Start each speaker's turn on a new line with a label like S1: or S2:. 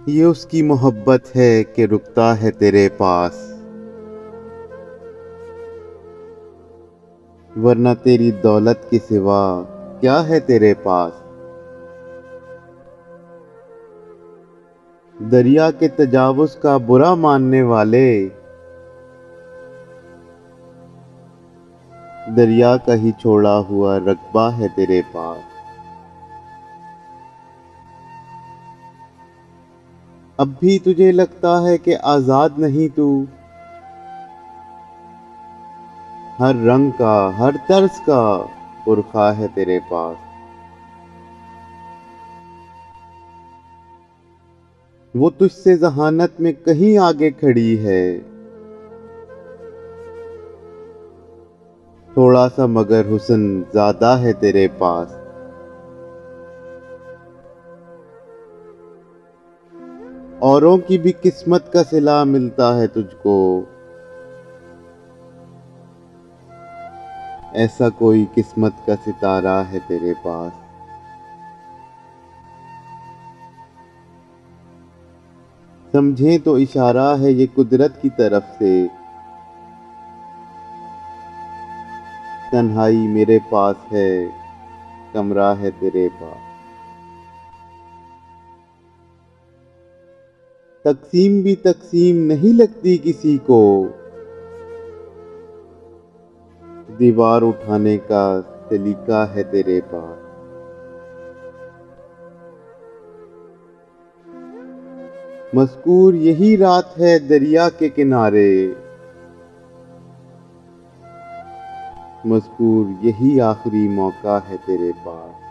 S1: ये उसकी मोहब्बत है कि रुकता है तेरे पास, वरना तेरी दौलत के सिवा क्या है तेरे पास। दरिया के तजावुज का बुरा मानने वाले, दरिया का ही छोड़ा हुआ रकबा है तेरे पास। अब भी तुझे लगता है कि आजाद नहीं तू, हर रंग का हर तर्ज का पुरखा है तेरे पास। वो तुझसे जहानत में कहीं आगे खड़ी है, थोड़ा सा मगर हुस्न ज्यादा है तेरे पास। औरों की भी किस्मत का सिला मिलता है तुझको, ऐसा कोई किस्मत का सितारा है तेरे पास। समझें तो इशारा है ये कुदरत की तरफ से, तन्हाई मेरे पास है, कमरा है तेरे पास। तकसीम भी तकसीम नहीं लगती किसी को, दीवार उठाने का सलीका है तेरे पास। मज़कूर यही रात है दरिया के किनारे, मज़कूर यही आखिरी मौका है तेरे पास।